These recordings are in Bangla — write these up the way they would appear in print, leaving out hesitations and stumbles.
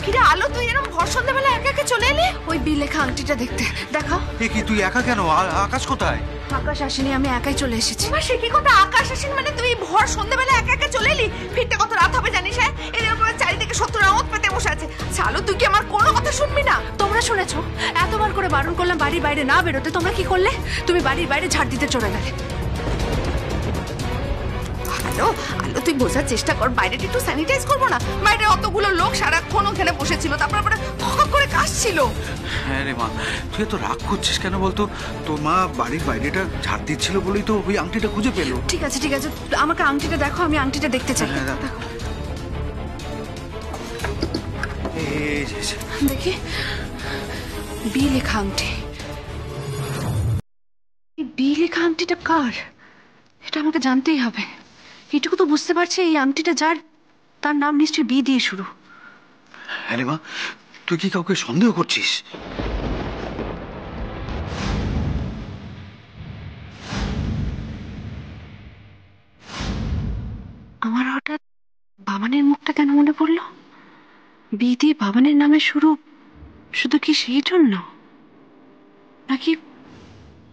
কিরে আলো, তুই এরকম ভর সন্ধ্যাবেলা একা একা চলে এলি? ওই বিল লেখা আংটিটা দেখতে। দেখাও। এ কি তুই একা কেন? আকাশ কোথায়? আকাশ আসেনি, আমি একাই চলে এসেছি। সে কি কথা, আকাশ আসেনি মানে তুই ভর সন্ধ্যাবেলা একা একা চলে এলি? ফিরতে কত রাত হবে জানিস? হ্যাঁ, এর উপরে চারিদিকে শত্রুরা ওত পেতে বসে আছে। আলো, তুই কি আমার কোনো কথা শুনবি না? তোমরা শুনেছো, এতবার করে বারণ করলাম বাড়ির বাইরে না বেরোতে, তোমরা কি করলে? তুমি বাড়ির বাইরে ঝাড় দিতে চলে গেলে। আলো আলো, তুই বোঝার চেষ্টা কর, বাইরেটা একটু স্যানিটাইজ করবো না? বাইরে অতগুলো লোক সারাক্ষণ ওখানে বসেছিল, তারপর ফক করে কাশছিল। হ্যাঁ রে মা, তুই এত রাগ করছিস কেন বলতো? তোর মা বাড়ির বাইরেটা ঝাড় দিচ্ছিল বলেই তো ওই আংটিটা খুঁজে পেলো। ঠিক আছে ঠিক আছে, আমাকে আংটিটা দেখো, আমি আংটিটা দেখতে চাই। দেখো দেখি, বি লেখা আংটি। বি লেখা আংটিটা কার? এটা আমাকে জানতেই হবে। এটুকু তো বুঝতে পারছি, এই আংটিটা যার, তার নাম নিশ্চয়ই বি দিয়ে শুরু। হ্যাঁ রে মা, তুই কি কাউকে সন্দেহ করছিস? আমার হঠাৎ বাবানের মুখটা কেন মনে পড়লো? বি দিয়ে বাবানের নামে শুরু, শুধু কি সেই জন্য? নাকি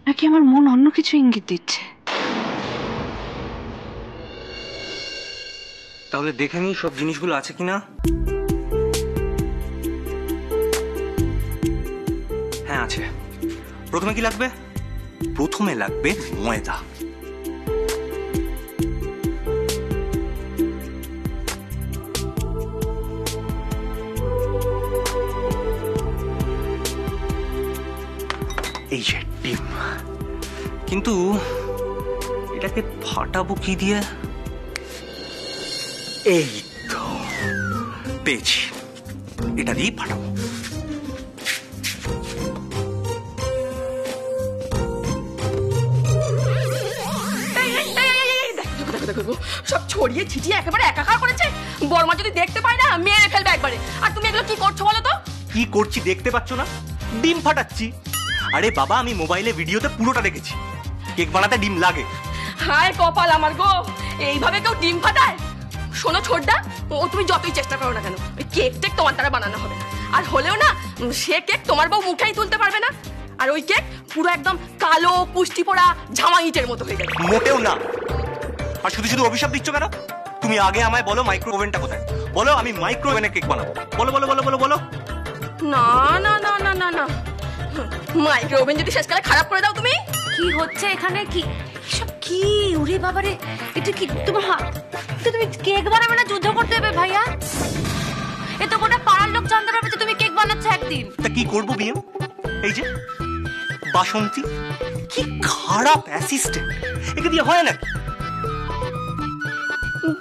নাকি আমার মন অন্য কিছু ইঙ্গিত দিচ্ছে? তাহলে দেখে নিই সব জিনিসগুলো আছে কিনা। হ্যাঁ আছে। প্রথমে কি লাগবে? প্রথমে লাগবে ময়দা। এই যে ডিম। কিন্তু এটাকে ফাটাবো কি দিয়ে? এই তো পেয়েছি, এটা দিয়ে ফাটাবো। সব ছড়িয়ে ছিটিয়ে একেবারে একাকার করেছে। বর্মা যদি দেখতে পায় না, মেরে ফেলবে একবারে। আর তুমি এগুলো কি করছো বলো তো? কি করছি দেখতে পাচ্ছ না? ডিম ফাটাচ্ছি। আরে বাবা, আমি মোবাইলে ভিডিওতে পুরোটা দেখেছি। কেক বানাতে ডিম লাগে। হায় কপাল আমার গো, এইভাবে কেউ ডিম ফাটায়? শোনো ছোটদা, ও তুমি যতই চেষ্টা করো না কেন, ওই কেক টেক তোমার দ্বারা বানানো হবে না। আর হলেও না, সে কেক তোমার বউ মুখেই তুলতে পারবে না। আর ওই কেক পুরো একদম কালো পুষ্টি পোড়া ঝামা ইটের মতো হয়ে যাবে। মোটেও না। আর শুধু শুধু অভিশাপ দিচ্ছ কেন? তুমি আগে আমায় বলো মাইক্রো ওভেনটা কোথায়। বলো, আমি মাইক্রো ওভেনে কেক বানাবো। বলো বলো বলো বলো বলো। না না না না না না, মাইক্রো ওভেন যদি শেষকালে খারাপ করে দাও তুমি। কি হচ্ছে এখানে? কি সব কি? উরে বাবারে, এটা কি তোমার হাত? তুমি কেক বানাবে না যুদ্ধ করতে হবে ভাইয়া? এ তো গোটা পাড়ার লোক জানতে পারবে যে তুমি কেক বানাচ্ছ একদিন। তা কি করবো বিএম? এই যে বাসন্তী, কি খারাপ অ্যাসিস্ট্যান্ট, একে দিয়ে হয় না।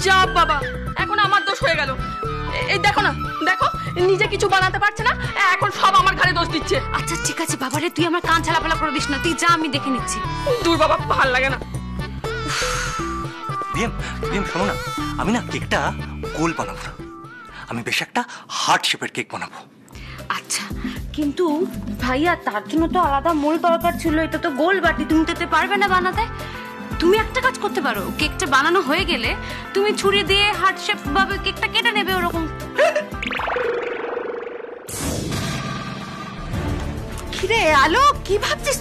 যা বাবা, এখন আমার দোষ হয়ে গেল। এই দেখো না, দেখো নিজে কিছু বানাতে পারছে না, এখন সব আমার ঘাড়ে দোষ দিচ্ছে। আচ্ছা ঠিক আছে বাবারে, তুই আমার কান ছালাপালা করে দিস না, তুই যা, আমি দেখে নিচ্ছি। দূর বাবা, ভাল লাগে না। বিএম বিএম শোনো না, আমি না কেকটা গোল বানাবো না, আমি বেশ একটা হার্ট শেপের কেক বানাবো। আচ্ছা, কিন্তু ভাইয়া তার জন্য তো আলাদা মোল দরকার ছিল। এটা তো গোল বাটি, তুমি তো পারবে না বানাতে। তুমি একটা কাজ করতে পারো, কেকটা বানানো হয়ে গেলে তুমি ছুরি দিয়ে হার্ট শেপ ভাবে কেকটা কেটে নেবে, ওরকম। কিরে আলো, কি ভাবছিস?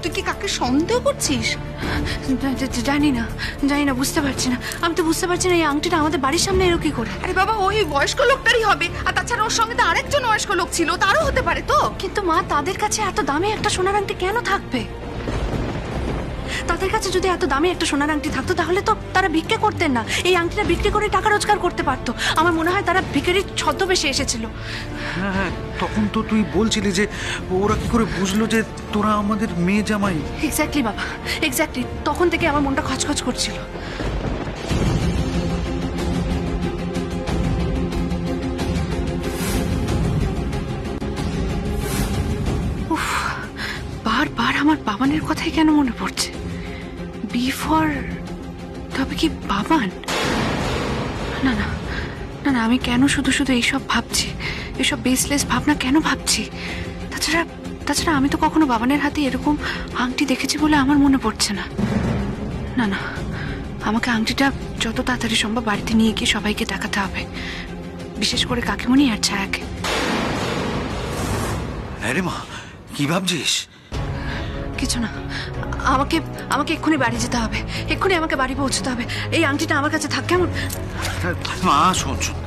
তুই কি কাকে সন্দেহ করছিস? জানি না, বুঝতে পারছি না। আমি তো বুঝতে পারছি না এই আংটিটা আমাদের বাড়ির সামনে এলো কি করে। আরে বাবা, ওই বয়স্ক লোকটারই হবে। আর তাছাড়া ওর সঙ্গে তো আরেকজন বয়স্ক লোক ছিল, তারও হতে পারে তো। কিন্তু মা, তাদের কাছে এত দামি একটা সোনার আংটি কেন থাকবে? তাদের কাছে যদি এত দামি একটা সোনার আংটি থাকতো তাহলে তো তারা ভিক্ষে করতেন না, এই আংটিটা বিক্রি করে টাকা রোজগার করতে পারতো। আমার মনে হয় তারা ভিখারির ছদ্মবেশে এসেছিল। হ্যাঁ, তখন তো তুই বলছিলি যে ওরা কি করে বুঝলো যে তোরা আমাদের মেয়ে জামাই। এক্স্যাক্টলি বাবা, এক্স্যাক্টলি। তখন থেকে আমার মনটা খচখচ করছিল। বারবার আমার বাবানের কথাই কেন মনে পড়ছে? বি ফর, তবে কি বাবান? না না না না, আমি কেন শুধু শুধু এইসব ভাবছি? এসব বেসলেস ভাবনা কেন ভাবছি? তাছাড়া আমি তো কখনো বাবানের হাতে এরকম আংটি দেখেছি বলে আমার মনে পড়ছে না। না না, আমাকে আংটিটা যত তাড়াতাড়ি সম্ভব বাড়িতে নিয়ে গিয়ে সবাইকে দেখাতে হবে, বিশেষ করে কাকিমণি আর ছায়াকে। আরে মা, কি ভাবছিস? কিছু না, আমাকে আমাকে এক্ষুনি বাড়ি যেতে হবে, এক্ষুনি আমাকে বাড়ি পৌঁছতে হবে। এই আংটিটা আমার কাছে থাক কেমন? মা শোন শোন,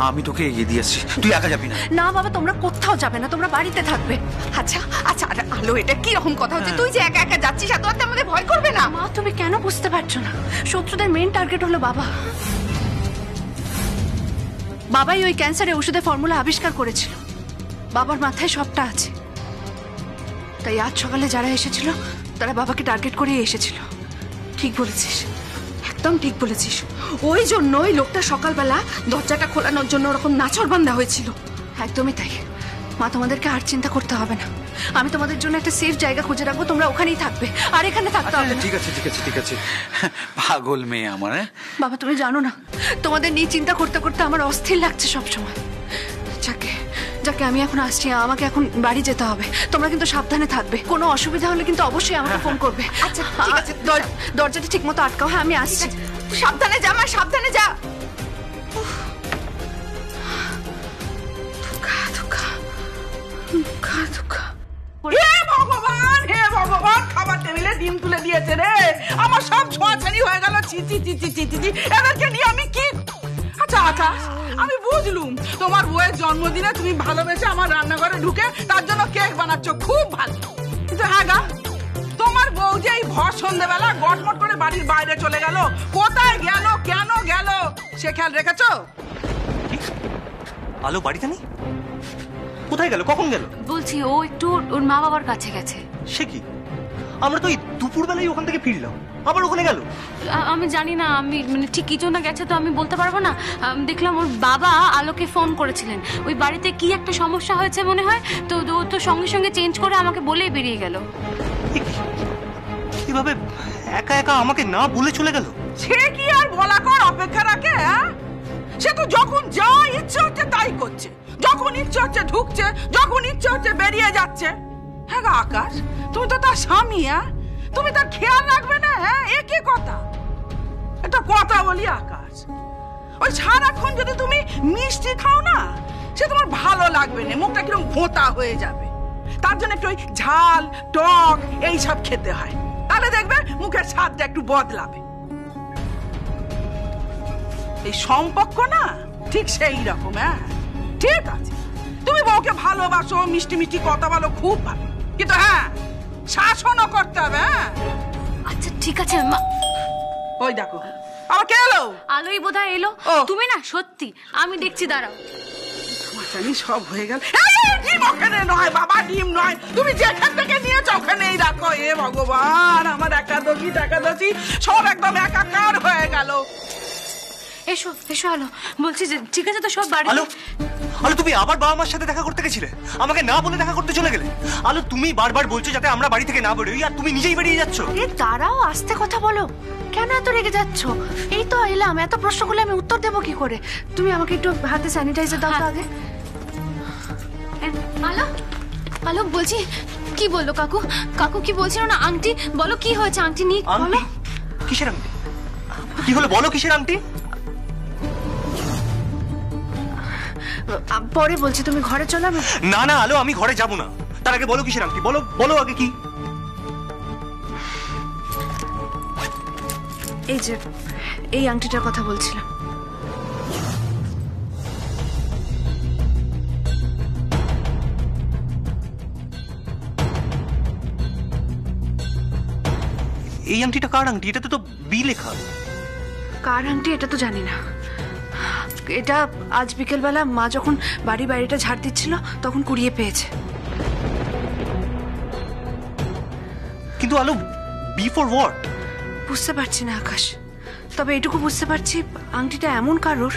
আমি তোকে এগিয়ে দিয়ে আসছি, তুই একা যাবি না। না বাবা, তোমরা কোথাও যাবে না, তোমরা বাড়িতে থাকবে। আচ্ছা আচ্ছা, আরে আলো, এটা কি রকম কথা হচ্ছে? তুই যে একা একা যাচ্ছিস, এত রাতে আমাদের ভয় করবে না? মা, তুমি কেন বুঝতে পারছো না? শত্রুদের মেন টার্গেট হলো বাবা। বাবাই ওই ক্যান্সারের ওষুধের ফর্মুলা আবিষ্কার করেছিল, বাবার মাথায় সবটা আছে। তাই আজ সকালে যারা এসেছিল তারা বাবাকে টার্গেট করে এসেছিল। ঠিক বলেছিস, একদম ঠিক বলেছিস। ওই জন্যই লোকটা সকালবেলা দরজাটা খোলানোর জন্য ওরকম নাচরবান্ধা হয়েছিল। একদমই তাই মা, তোমাদেরকে আর চিন্তা করতে হবে না। আমি তোমাদের জন্য একটা সেফ জায়গা খুঁজে রাখবো, তোমরা ওখানেই থাকবে, আর এখানে থাকতে হবে না। ঠিক আছে ঠিক আছে ঠিক আছে, পাগল মেয়ে আমার। বাবা, তুমি জানো না, তোমাদের নিয়ে চিন্তা করতে করতে আমার অস্থির লাগছে সবসময়। যাকে যাকে আমি এখন আসছি, আমাকে এখন বাড়ি যেতে হবে। তোমরা কিন্তু সাবধানে থাকবে, কোনো অসুবিধা হলে কিন্তু অবশ্যই আমাকে ফোন করবে। আচ্ছা ঠিক আছে, দরজাটা ঠিক মতো আটকাও। হ্যাঁ, আমি আসছি। সাবধানে যা মা, সাবধানে যা। হে ভগবান, হে ভগবান, খাবার টেবিলে ডিম তুলে দিয়েছে রে। আমার সব ছোঁয়াছানি হয়ে গেল। চি চি চি চি চি চি, এদেরকে নিয়ে আমি কি? আচ্ছা আকাশ, আমি বুঝলুম তোমার বউয়ের জন্মদিনে তুমি ভালোবেসে আমার রান্নাঘরে ঢুকে তার জন্য কেক বানাচ্ছ, খুব ভালো। কিন্তু হ্যাঁ গা, তোমার বউ যে এই ভর সন্ধ্যেবেলা গটমট করে বাড়ির বাইরে চলে গেল, কোথায় গেল, কেন গেল, সে খেয়াল রেখেছো? আলো বাড়িতে নেই? কোথায় গেল, কখন গেল? বলছি ও একটু ওর মা বাবার কাছে গেছে। সে কি, আমরা তো এই দুপুরবেলায় ওখান থেকে ফিরলাম, আবার ওখানে গেল? আমি জানি না, আমি মানে ঠিক কি জন্য গেছে তো আমি বলতে পারবো না। দেখলাম ওর বাবা আলোকে ফোন করেছিলেন, ওই বাড়িতে কি একটা সমস্যা হয়েছে মনে হয়, তো ও তো সঙ্গে সঙ্গে চেঞ্জ করে আমাকে বলেই বেরিয়ে গেল। কিভাবে একা একা আমাকে না বলে চলে গেল? সে কি আর বলা কর অপেক্ষা রাখে? সে তো যখন যা ইচ্ছে হচ্ছে তাই করছে, যখন ইচ্ছে হচ্ছে ঢুকছে, যখন ইচ্ছে হচ্ছে বেরিয়ে যাচ্ছে। হ্যাঁ গো আকাশ, তুমি তো তার স্বামী, তুমি তার খেয়াল রাখবে না? একই কথা। একটা কথা বলি আকাশ, ওই সারাক্ষণ যদি তুমি মিষ্টি খাও না, সে তোমার ভালো লাগবে না, মুখটা কিরকম ভোঁতা হয়ে যাবে। তার জন্য একটু ওই ঝাল টক এইসব খেতে হয়, তাহলে দেখবে মুখের স্বাদটা একটু বদলাবে। এই সম্পর্ক না ঠিক সেই রকম। ঠিক আছে, তুমি বউকে ভালোবাসো, মিষ্টি মিষ্টি কথা বলো, খুব ভালো, কিন্তু হ্যাঁ, শাসনও করতে হবে। আচ্ছা ঠিক আছে মা। ওই দেখো আবার কে এলো? আলোই বোধহয় এলো। ও। তুমি না সত্যি, আমি দেখছি, দাঁড়াও। জানি সব হয়ে গেল। ডিম ওখানে নয় বাবা, ডিম নয়, তুমি যেখান থেকে নিয়েছো ওখানেই রাখো। এ ভগবান, আমার একাদশী সব একদম একাকার হয়ে গেল। এসো এসো আলো, বলছি যে ঠিক আছে তো সব বাড়ি। আলো, আলো তুমি আবার বাবা মার সাথে দেখা করতে গেছিলে, আমাকে না বলে দেখা করতে চলে গেলে। আলো তুমি বারবার বলছো যাতে আমরা বাড়ি থেকে না বেরোই, আর তুমি নিজেই বেরিয়ে যাচ্ছ। দাঁড়াও, আস্তে কথা বলো, কেন এত রেগে যাচ্ছ? এই তো এলাম, এত প্রশ্ন করলে আমি উত্তর দেবো কি করে? তুমি আমাকে একটু হাতে স্যানিটাইজার দাও তো আগে। আলো, আলো বলছি, কি বললো কাকু? কাকু কি বলছিল না আংটি? বলো কি হয়েছে, আংটি নিয়ে বলো। কিসের আংটি? কি হলো বলো, কিসের আংটি? পরে বলছি, তুমি ঘরে চলো। না না আলো, আমি ঘরে যাব না, তার আগে বলো কিসের আংটি, বলো বলো আগে কি। এই যে এই আংটিটার কথা বলছিলাম। এই আংটিটা কার আংটি? এটাতে তো বি লেখা। কার আংটি এটা তো জানি না, এটা আজ বিকেলবেলা মা যখন বাড়ি বাইরেটা ঝাড় দিচ্ছিল তখন কুড়িয়ে পেয়েছে। কিন্তু আলো, বি ফর হোয়াট? বুঝতে পারছি না আকাশ, তবে এটুকু বুঝতে পারছি আংটিটা এমন কারোর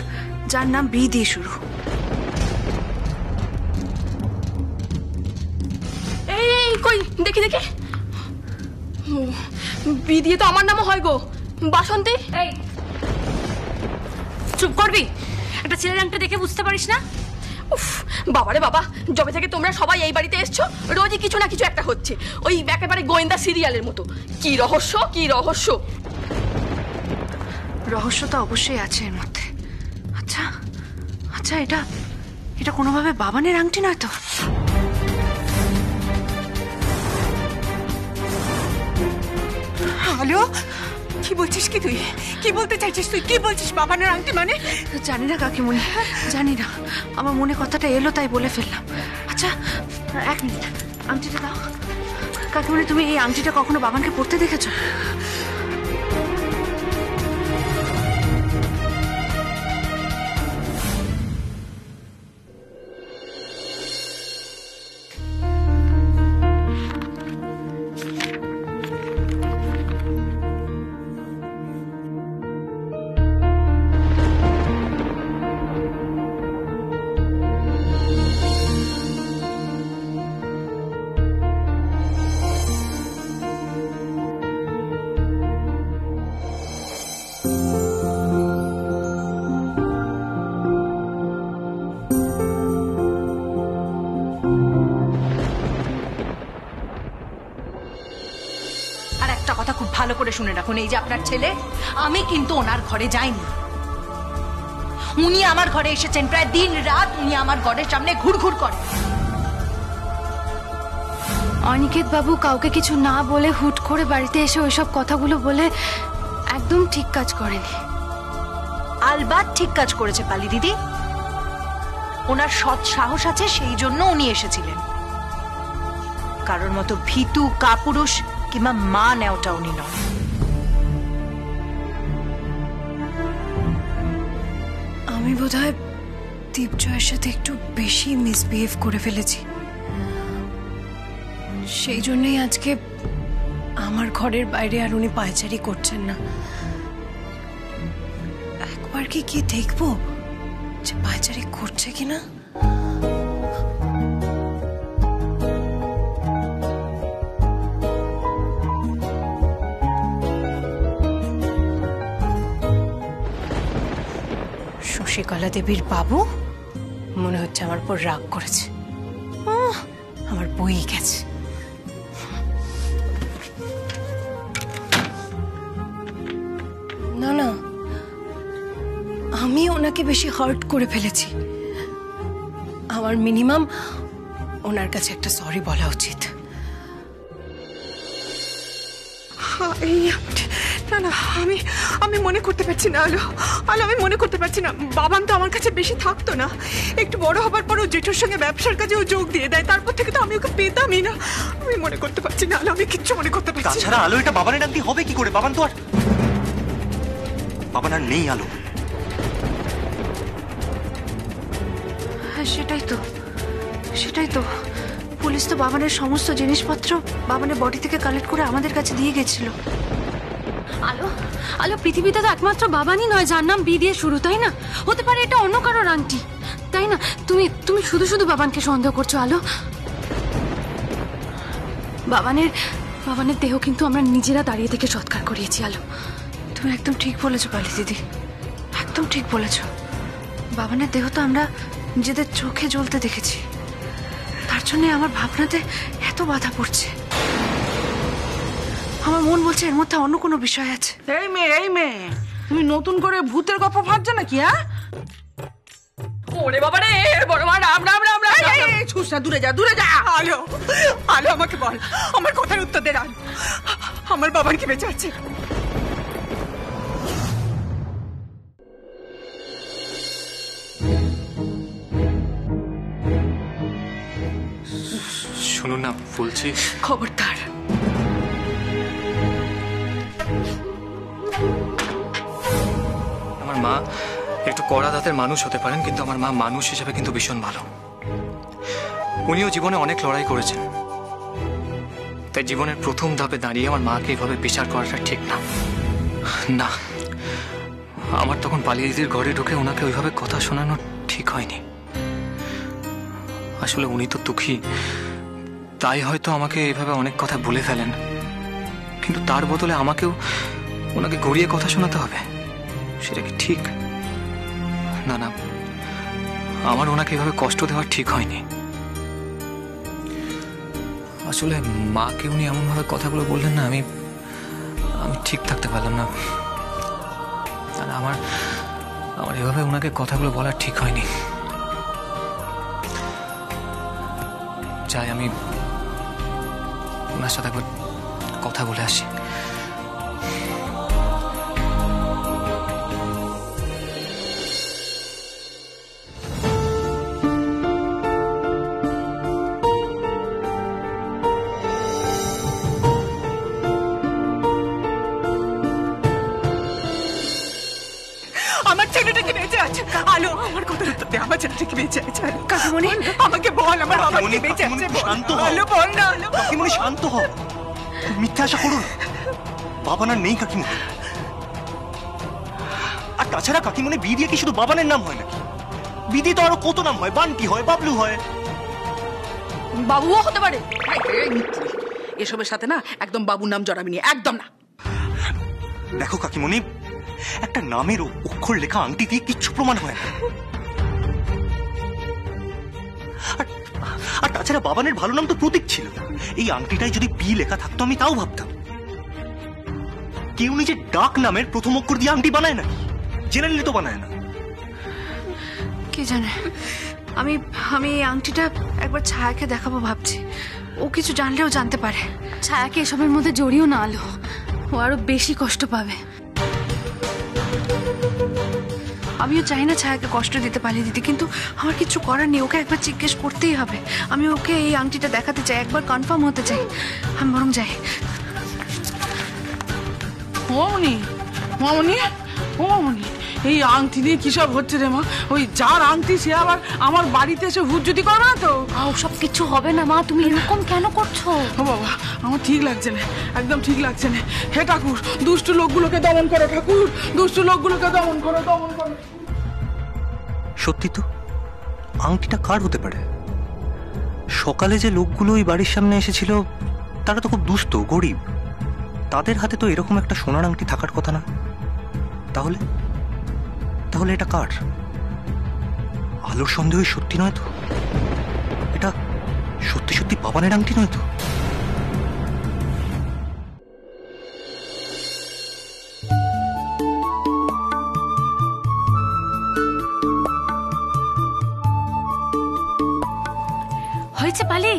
যার নাম বি দিয়ে শুরু। এই কই দেখি দেখি, বি দিয়ে তো আমার নামও হয় গো, বাসন্তী। এই চুপ করবি? একটা ছেলের আংটি দেখে বুঝতে পারিস না? উফ, বাবারে বাবা, যবে থেকে তোমরা সবাই এই বাড়িতে এসছো, রোজই কিছু না কিছু একটা হচ্ছে, ওই একেবারে গোয়েন্দা সিরিয়ালের মতো। কি রহস্য, কি রহস্য! রহস্য তো অবশ্যই আছে এর মধ্যে। আচ্ছা আচ্ছা, এটা কোনোভাবে বাবানের আংটি নয় তো? আলো, কি বলছিস কি তুই? কি বলতে চাইছিস তুই? কি বলছিস বাবানের আংটি মানে? জানি না কাকিমণি, জানি না, আমার মনে কথাটা এলো তাই বলে ফেললাম। আচ্ছা এক মিনিট, আংটিটা দাও। কাকিমণি, তুমি এই আংটিটা কখনো বাবানকে পরতে দেখেছো? আর একটা কথা খুব ভালো করে শুনে রাখুন, এই যে আপনার ছেলে, আমি কিন্তু ওনার ঘরে যাইনি। উনি আমার ঘরে এসেছেন, প্রায় দিন রাত উনি আমার ঘরের সামনে ঘুরঘুর করেন। অনিকেত বাবু কাউকে কিছু না বলে হুট করে বাড়িতে এসে ওইসব কথাগুলো বলে একদম ঠিক কাজ করেনি। আলবাত ঠিক কাজ করেছে পালি দিদি। ওনার সৎ সাহস আছে, সেই জন্য উনি এসেছিলেন। কারোর মতো ভীতু কাপুরুষ কিংবা মা নেওয়াটা উনি নন। আমি বোধহয় দীপজয়ের সাথে একটু বেশি মিসবিহেভ করে ফেলেছি, সেই জন্যই আজকে আমার ঘরের বাইরে আর উনি পায়চারি করছেন না। একবার কি গিয়ে দেখবো যে পায়চারি করছে কিনা। শশীকলা দেবীর বাবু মনে হচ্ছে আমার উপর রাগ করেছে। আমার বই গেছে। না না, আমি ওনাকে বেশি হার্ট করে ফেলেছি। আমার মিনিমাম ওনার কাছে একটা সরি বলা উচিত। এই না না, আমি মনে করতে পারছি না আলো, আমি মনে করতে পারছি না। বাবান তো আমার কাছে বেশি থাকতো না। একটু বড় হবার পর ও জেঠুর সঙ্গে ব্যবসার কাজে ও যোগ দিয়ে দেয়, তারপর থেকে তো আমি ওকে পেতামই না। আমি মনে করতে পারছি না আলো, আমি কিচ্ছু মনে করতে পারছি না। তাছাড়া আলো, এটা বাবানের আংটি হবে কি করে? বাবান তো আর বাবান আর নেই আলো। হ্যাঁ সেটাই তো পুলিশ তো বাবানের সমস্ত জিনিসপত্র বাবানের বডি থেকে কালেক্ট করে আমাদের কাছে দিয়ে গেছিল। আলো আলো, পৃথিবীতে তো একমাত্র বাবানই নয় যার নাম বি দিয়ে শুরু, তাই না? হতে পারে এটা অন্য কারোর আংটি, তাই না? তুমি শুধু শুধু বাবানকে সন্দেহ করছো আলো। বাবানের দেহ কিন্তু আমরা নিজেরা দাঁড়িয়ে থেকে সৎকার করিয়েছি আলো। তুমি একদম ঠিক বলেছো পালি দিদি, একদম ঠিক বলেছো। বাবানের দেহ তো আমরা নিজেদের চোখে জ্বলতে দেখেছি, তার জন্য আমার ভাবনাতে এত বাধা পড়ছে। আমার মন বলছে এর মধ্যে অন্য কোনো বিষয় আছে। এই মেয়ে তুমি নতুন করে ভূতের গল্প ভাবছো নাকি? হ্যাঁ, ওরে বাবা রে, বড় মা রাম রাম রাম রাম। ছুসনা, দূরে যা। আলো আমাকে বল, আমার কথার উত্তর দে। আমার বাবার কি বেঁচে আছে? শুনুন না বলছি। খবরদার। আমার মা একটু কড়া দাঁতের মানুষ হতে পারেন, কিন্তু আমার মা মানুষ হিসেবে কিন্তু ভীষণ ভালো। উনিও জীবনে অনেক লড়াই করেছেন, তাই জীবনের প্রথম ধাপে দাঁড়িয়ে আমার মাকে এইভাবে বিচার করাটা ঠিক না। না, আমার তখন পালিয়ে দিদির ঘরে ঢুকে ওনাকে ওইভাবে কথা শোনানো ঠিক হয়নি। আসলে উনি তো দুঃখী, তাই হয়তো আমাকে এইভাবে অনেক কথা বলে ফেলেন, কিন্তু তার বদলে আমাকেও ওনাকে গড়িয়ে কথা শোনাতে হবে, সেটা কি ঠিক? না না, আমার ওনাকে এভাবে কষ্ট দেওয়া ঠিক হয়নি। আসলে মাকে উনি এমনভাবে কথাগুলো বললেন না, আমি ঠিক থাকতে পারলাম না। আর আমার এভাবে ওনাকে কথাগুলো বলা ঠিক হয়নি। চাই আমি ওনার সাথে একবার কথা বলে আসি। কাকিমণি আমাকে বল আমার বাবা কাকিমণি, কি বেঁচে আছে? শান্ত হও। বলো, বল না হলো। কাকিমণি শান্ত হও, মিথ্যে আশা করো না। বাবানার নেই কাকিমণি। আর তাছাড়া কাকিমণি বিয়ে দিয়ে কি শুধু বাবানের নাম হয় নাকি? বিয়ে দিয়ে তো আরো কত নাম হয়, বান্টি হয়, বাবলু হয়। বাবুও হতে পারে। এসবের সাথে না একদম বাবুর নাম জড়াবি নি, একদম না। দেখো কাকিমণি, একটা নামের অক্ষর লেখা আংটি দিয়ে কিচ্ছু প্রমাণ হয় না। আর তাছাড়া বাবানের ভালো নাম তো প্রতীক ছিল। এই আংটিটায় যদি পি লেখা থাকতো আমি তাও ভাবতাম। কেউ নিজের ডাক নামের প্রথম অক্ষর দিয়ে আংটি বানায় না, জেনারেলি তো বানায় না। কে জানে, আমি আমি এই আংটিটা একবার ছায়াকে দেখাবো ভাবছি। ও কিছু জানলেও জানতে পারে। ছায়াকে এসবের মধ্যে জড়িয়েও না আলো, ও আরো বেশি কষ্ট পাবে। আমিও চাই না ছায়াকে কষ্ট দিতে পারি দিদি, কিন্তু আমার কিছু করার নেই। ওকে একবার জিজ্ঞেস করতেই হবে। আমি ওকে এই আংটিটা দেখাতে চাই, একবার কনফার্ম হতে চাই। আমি বরং যাই। মামনি, মামনি, ও মামনি, এই আংটি নিয়ে কি সব হচ্ছে রে মা? ওই যার আংটি সে আবার আমার বাড়িতে এসে হুজ্জুতি করবে না তো? সব কিছু হবে না মা, তুমি এরকম কেন করছো? ও বাবা, আমার ঠিক লাগছে না, একদম ঠিক লাগছে না। হে ঠাকুর, দুষ্টু লোকগুলোকে দমন করো ঠাকুর, দুষ্টু লোকগুলোকে দমন করো, দমন করো। সত্যি তো, আংটিটা কার হতে পারে? সকালে যে লোকগুলো ওই বাড়ির সামনে এসেছিল তারা তো খুব দুস্থ, গরিব। তাদের হাতে তো এরকম একটা সোনার আংটি থাকার কথা না। তাহলে তাহলে এটা কার? আলোর সন্দেহ সত্যি নয় তো? এটা সত্যি সত্যি বাবানের আংটি নয় তো? হয়েছে পালি?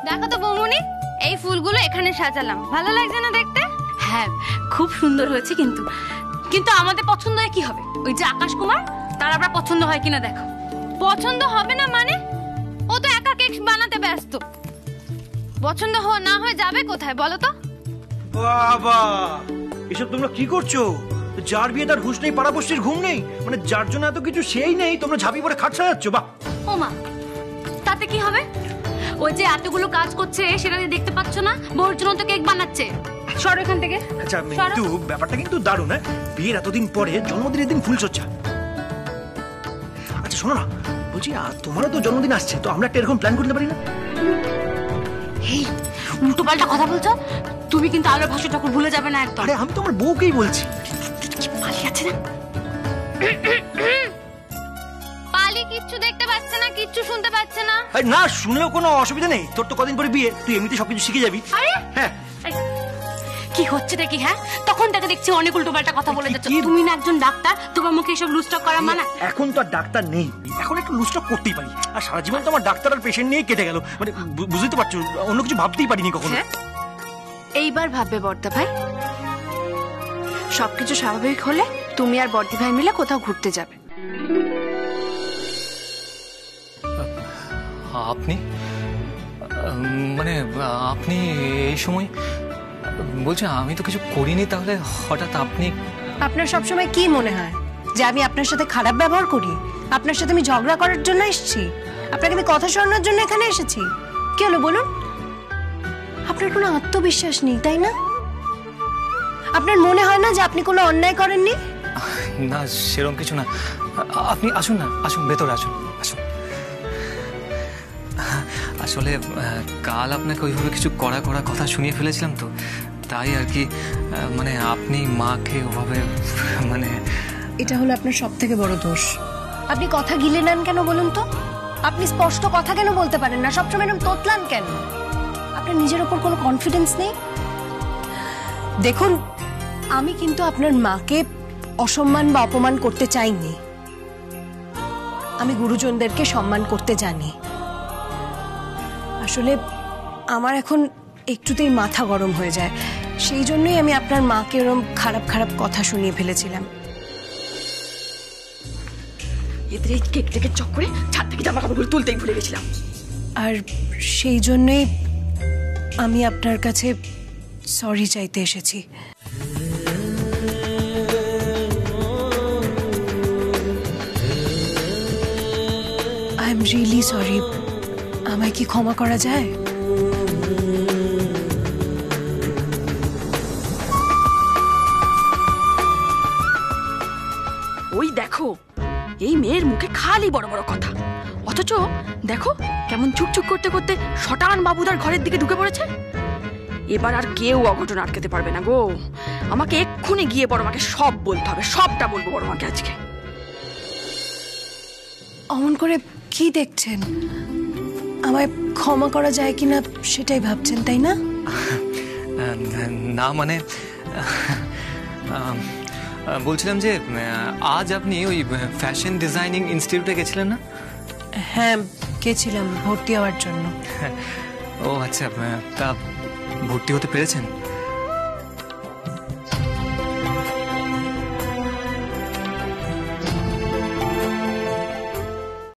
দেখো তো বৌমনি, এই ফুলগুলো এখানে সাজালাম, ভালো লাগছে না দেখতে? হ্যাঁ, খুব সুন্দর হয়েছে। কিন্তু কিন্তু আমাদের পছন্দ হয় কি হবে? ওই যে আকাশ কুমার, তার আবার পছন্দ হয় কিনা দেখো। পছন্দ হবে না মানে? ও তো একা কেক বানাতে ব্যস্ত। পছন্দ না হয় যাবে কোথায় বলো তো? বাবা, এসব তোমরা কি করছো? যার বিয়ে তার হুঁশ নেই, পাড়াপড়শির ঘুম নেই, মানে যার জন্য এত কিছু সেই নেই, তোমরা ঝাঁপি পড়ে খাট সাজাচ্ছ। বাহ! ও মা, তাতে কি হবে? ওই যে এতগুলো কাজ করছে সেটা দেখতে পাচ্ছ না? বউর জন্য তো কেক বানাচ্ছে। সরো এখান থেকে। আচ্ছা, কিন্তু ব্যাপারটা কিন্তু দারুণ। হ্যাঁ, বিয়ের এতদিন পরে জন্মদিনের দিন ফুলসজ্জা। আচ্ছা শোনো না, বলছি তোমারও তো জন্মদিন আসছে, তো আমরা একটা এরকম প্ল্যান করতে পারি না? এই উল্টো পাল্টা কথা বলছো তুমি, কিন্তু আলোর ভাষা ঠাকুর ভুলে যাবে না একদম। আরে আমি তো আমার বউকেই বলছি। পালি আছে না? পালি কিচ্ছু দেখতে পাচ্ছে না, কিচ্ছু শুনতে পাচ্ছে না। আরে না, শুনলেও কোনো অসুবিধা নেই। তোর তো কদিন পরে বিয়ে, তুই এমনিতে সবকিছু শিখে যাবি। আরে হ্যাঁ, কি হচ্ছে দেখি? হ্যাঁ, তখন তাকে দেখছি অনেক উল্টো পাল্টা কথা বলে যাচ্ছে। তুমি না একজন ডাক্তার, তোমার মুখে এসব লুস্টক করা মানা? এখন তো আর ডাক্তার নেই, এখন একটু লুস্টক করতেই পারি। আর সারা জীবন তো আমার ডাক্তার আর পেশেন্ট নিয়েই কেটে গেল, মানে বুঝতে পারছো, অন্য কিছু ভাবতেই পারিনি কখনো। এইবার ভাববে বর্দা ভাই, সবকিছু স্বাভাবিক হলে তুমি আর বর্দি ভাই মিলে কোথাও ঘুরতে যাবে। আপনি মানে আপনি এই সময় বলছেন? আমি তো কিছু করিনি, তাহলে হঠাৎ আপনি? আপনার সবসময় কি মনে হয় যে আমি আপনার সাথে খারাপ ব্যবহার করি? আপনার সাথে আমি ঝগড়া করার জন্য এসেছি? আপনাকে আমি কথা শোনানোর জন্য এখানে এসেছি? কি হলো বলুন? আপনার কোনো আত্মবিশ্বাস নেই, তাই না? আপনার মনে হয় না যে আপনি কোনো অন্যায় করেননি? না, সেরকম কিছু না। আপনি আসুন না, আসুন ভেতরে, আসুন আসুন। আসলে কাল আপনাকে ওইভাবে কিছু কড়া কড়া কথা শুনিয়ে ফেলেছিলাম তো, তাই আর কি। মানে আপনি মাকে ওভাবে মানে... এটা হলো আপনার সব থেকে বড় দোষ। আপনি কথা গিলে নেন কেন বলুন তো? আপনি স্পষ্ট কথা কেন বলতে পারেন না? সবসময় এরকম তোতলান কেন? আপনার নিজের ওপর কোনো কনফিডেন্স নেই? দেখুন, আমি কিন্তু আপনার মাকে অসম্মান বা অপমান করতে চাইনি। আমি গুরুজনদেরকে সম্মান করতে জানি। আসলে আমার এখন একটুতেই মাথা গরম হয়ে যায়, সেই জন্যই আমি আপনার মাকে এরকম খারাপ খারাপ কথা শুনিয়ে ফেলেছিলাম। এদের এই কেক টেকের চক্করে ছাদ থেকে জামা কাপড়গুলো তুলতেই ভুলে গেছিলাম। আর সেই জন্যই আমি আপনার কাছে সরি চাইতে এসেছি। আই এম রিয়েলি সরি, আমায় কি ক্ষমা করা যায়? ওই দেখো, এই মেয়ের মুখে খালি বড় বড় কথা, অথচ দেখো কেমন চুপচুপ করতে করতে শটান বাবুদার ঘরের দিকে ঢুকে পড়েছে। এবার আর কেউ অঘটন আটকাতে পারবে না গো। আমাকে এক্ষুনি গিয়ে বড় মাকে সব বলতে হবে, সবটা বলবো বড় মাকে আজকে। অমন করে কি দেখছেন? আমায় ক্ষমা করা যায় কিনা সেটাই ভাবছেন, তাই না? না মানে বলছিলাম যে আজ আপনি ওই ফ্যাশন ডিজাইনিং ইনস্টিটিউটে গেছিলেন না? হ্যাঁ, গেছিলাম ভর্তি হওয়ার জন্য। ও আচ্ছা, তা ভর্তি হতে পেরেছেন?